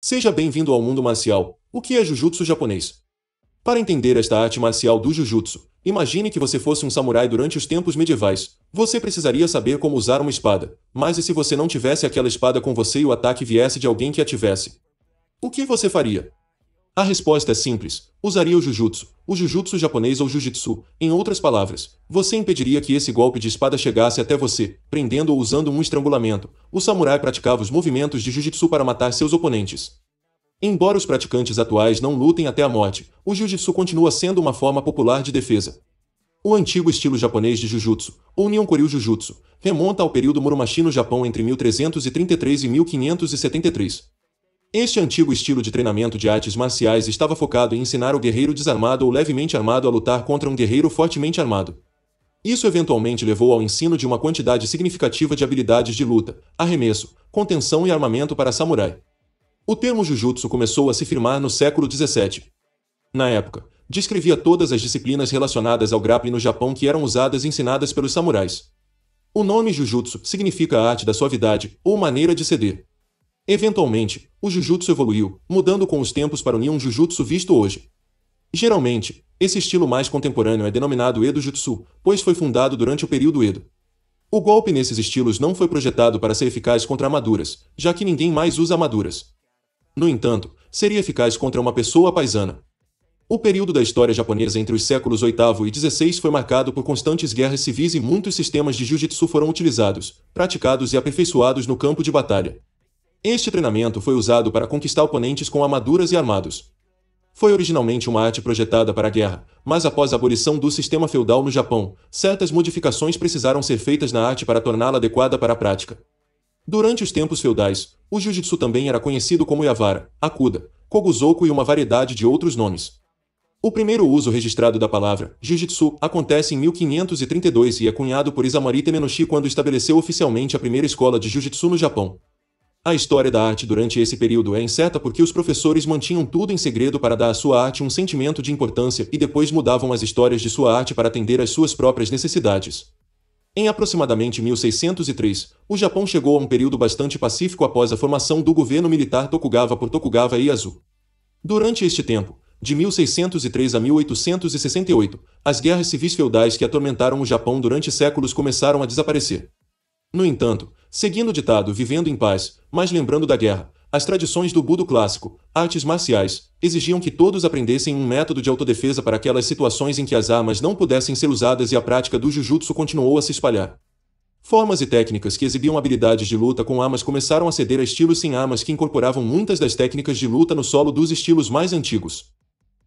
Seja bem-vindo ao mundo marcial. O que é Jujutsu japonês? Para entender esta arte marcial do Jujutsu, imagine que você fosse um samurai durante os tempos medievais. Você precisaria saber como usar uma espada, mas e se você não tivesse aquela espada com você e o ataque viesse de alguém que a tivesse? O que você faria? A resposta é simples. Usaria o Jujutsu japonês ou Jujutsu. Em outras palavras, você impediria que esse golpe de espada chegasse até você, prendendo ou usando um estrangulamento. O samurai praticava os movimentos de Jujutsu para matar seus oponentes. Embora os praticantes atuais não lutem até a morte, o Jujutsu continua sendo uma forma popular de defesa. O antigo estilo japonês de Jujutsu, ou Nihonkoryu Jujutsu, remonta ao período Muromachi no Japão entre 1333 e 1573. Este antigo estilo de treinamento de artes marciais estava focado em ensinar o guerreiro desarmado ou levemente armado a lutar contra um guerreiro fortemente armado. Isso eventualmente levou ao ensino de uma quantidade significativa de habilidades de luta, arremesso, contenção e armamento para samurai. O termo Jujutsu começou a se firmar no século XVII. Na época, descrevia todas as disciplinas relacionadas ao grappling no Japão que eram usadas e ensinadas pelos samurais. O nome Jujutsu significa a arte da suavidade, ou maneira de ceder. Eventualmente, o Jujutsu evoluiu, mudando com os tempos para o Nihon Jujutsu visto hoje. Geralmente, esse estilo mais contemporâneo é denominado Edo Jutsu, pois foi fundado durante o período Edo. O golpe nesses estilos não foi projetado para ser eficaz contra armaduras, já que ninguém mais usa armaduras. No entanto, seria eficaz contra uma pessoa paisana. O período da história japonesa entre os séculos VIII e XVI foi marcado por constantes guerras civis e muitos sistemas de Jujutsu foram utilizados, praticados e aperfeiçoados no campo de batalha. Este treinamento foi usado para conquistar oponentes com armaduras e armados. Foi originalmente uma arte projetada para a guerra, mas após a abolição do sistema feudal no Japão, certas modificações precisaram ser feitas na arte para torná-la adequada para a prática. Durante os tempos feudais, o Jujutsu também era conhecido como Yavara, Akuda, Koguzoku e uma variedade de outros nomes. O primeiro uso registrado da palavra Jujutsu acontece em 1532 e é cunhado por Isamari Temenoshi quando estabeleceu oficialmente a primeira escola de Jujutsu no Japão. A história da arte durante esse período é incerta porque os professores mantinham tudo em segredo para dar à sua arte um sentimento de importância e depois mudavam as histórias de sua arte para atender às suas próprias necessidades. Em aproximadamente 1603, o Japão chegou a um período bastante pacífico após a formação do governo militar Tokugawa por Tokugawa Ieyasu. Durante este tempo, de 1603 a 1868, as guerras civis feudais que atormentaram o Japão durante séculos começaram a desaparecer. No entanto, seguindo o ditado vivendo em paz, mas lembrando da guerra, as tradições do Budo clássico, artes marciais, exigiam que todos aprendessem um método de autodefesa para aquelas situações em que as armas não pudessem ser usadas e a prática do Jujutsu continuou a se espalhar. Formas e técnicas que exibiam habilidades de luta com armas começaram a ceder a estilos sem armas que incorporavam muitas das técnicas de luta no solo dos estilos mais antigos.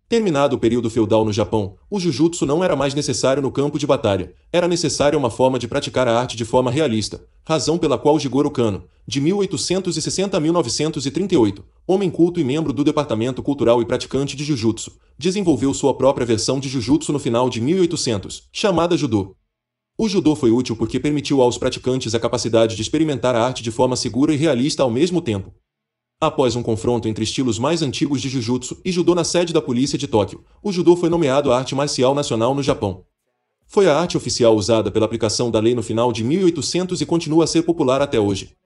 Terminado o período feudal no Japão, o Jujutsu não era mais necessário no campo de batalha, era necessária uma forma de praticar a arte de forma realista, razão pela qual Jigoro Kano, de 1860 a 1938, homem culto e membro do Departamento Cultural e praticante de Jujutsu, desenvolveu sua própria versão de Jujutsu no final de 1800, chamada Judô. O Judô foi útil porque permitiu aos praticantes a capacidade de experimentar a arte de forma segura e realista ao mesmo tempo. Após um confronto entre estilos mais antigos de Jujutsu e Judô na sede da polícia de Tóquio, o Judô foi nomeado a arte marcial nacional no Japão. Foi a arte oficial usada pela aplicação da lei no final de 1800 e continua a ser popular até hoje.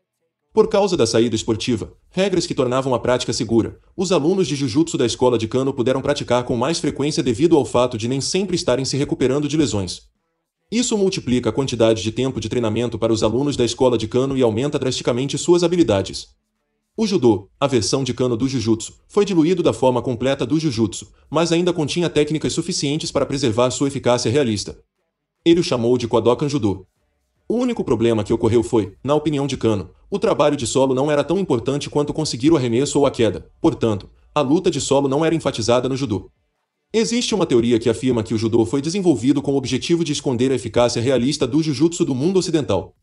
Por causa da saída esportiva, regras que tornavam a prática segura, os alunos de Jujutsu da escola de Kano puderam praticar com mais frequência devido ao fato de nem sempre estarem se recuperando de lesões. Isso multiplica a quantidade de tempo de treinamento para os alunos da escola de Kano e aumenta drasticamente suas habilidades. O Judô, a versão de Kano do Jujutsu, foi diluído da forma completa do Jujutsu, mas ainda continha técnicas suficientes para preservar sua eficácia realista. Ele o chamou de Kodokan Judô. O único problema que ocorreu foi, na opinião de Kano, o trabalho de solo não era tão importante quanto conseguir o arremesso ou a queda, portanto, a luta de solo não era enfatizada no Judô. Existe uma teoria que afirma que o Judô foi desenvolvido com o objetivo de esconder a eficácia realista do Jujutsu do mundo ocidental.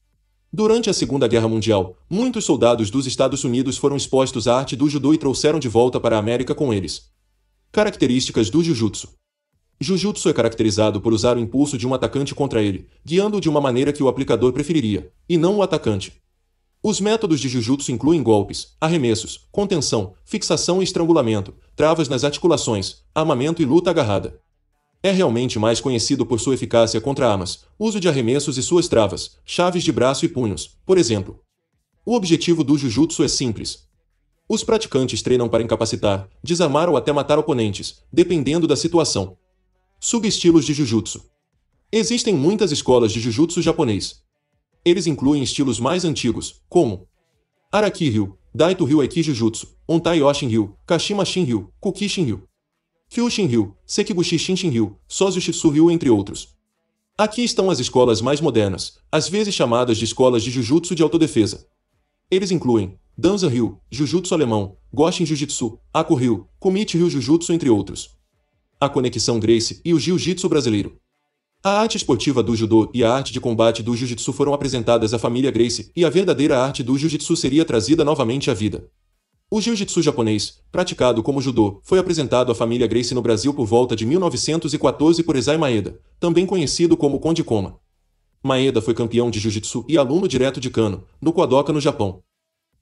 Durante a Segunda Guerra Mundial, muitos soldados dos Estados Unidos foram expostos à arte do Judô e trouxeram de volta para a América com eles. Características do Jujutsu. Jujutsu é caracterizado por usar o impulso de um atacante contra ele, guiando-o de uma maneira que o aplicador preferiria, e não o atacante. Os métodos de Jujutsu incluem golpes, arremessos, contenção, fixação e estrangulamento, travas nas articulações, armamento e luta agarrada. É realmente mais conhecido por sua eficácia contra armas, uso de arremessos e suas travas, chaves de braço e punhos, por exemplo. O objetivo do Jujutsu é simples: Os praticantes treinam para incapacitar, desarmar ou até matar oponentes, dependendo da situação. Subestilos de Jujutsu. Existem muitas escolas de Jujutsu japonês. Eles incluem estilos mais antigos, como Araki-ryu, Daito-ryu Eki Jujutsu, Ontai Yoshin-ryu, Kashima Shin-ryu, Kuki Shin-ryu, Kyushin-ryu, Sekibushi Shinshin-ryu, Sozyu Shitsu-ryu, entre outros. Aqui estão as escolas mais modernas, às vezes chamadas de escolas de Jujutsu de autodefesa. Eles incluem Danza-ryu, Jujutsu alemão, Goshin Jujutsu, Aku-ryu, Kumichi-ryu Jujutsu, entre outros. A conexão Gracie e o Jiu-Jitsu brasileiro. A arte esportiva do Judô e a arte de combate do Jiu-Jitsu foram apresentadas à família Gracie e a verdadeira arte do Jiu-Jitsu seria trazida novamente à vida. O Jiu-Jitsu japonês, praticado como Judô, foi apresentado à família Gracie no Brasil por volta de 1914 por Esai Maeda, também conhecido como Konde Koma. Maeda foi campeão de Jiu-Jitsu e aluno direto de Kano, no Kodoka, no Japão.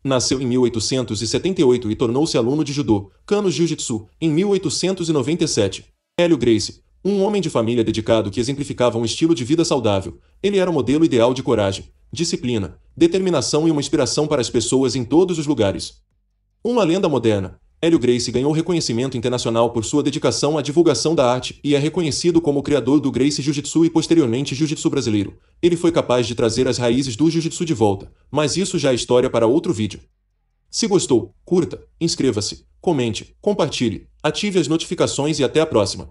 Nasceu em 1878 e tornou-se aluno de Judô, Kano Jiu-Jitsu, em 1897. Hélio Gracie, um homem de família dedicado que exemplificava um estilo de vida saudável, ele era o modelo ideal de coragem, disciplina, determinação e uma inspiração para as pessoas em todos os lugares. Uma lenda moderna, Hélio Gracie ganhou reconhecimento internacional por sua dedicação à divulgação da arte e é reconhecido como o criador do Gracie Jiu-Jitsu e posteriormente Jiu-Jitsu brasileiro. Ele foi capaz de trazer as raízes do Jiu-Jitsu de volta, mas isso já é história para outro vídeo. Se gostou, curta, inscreva-se, comente, compartilhe, ative as notificações e até a próxima.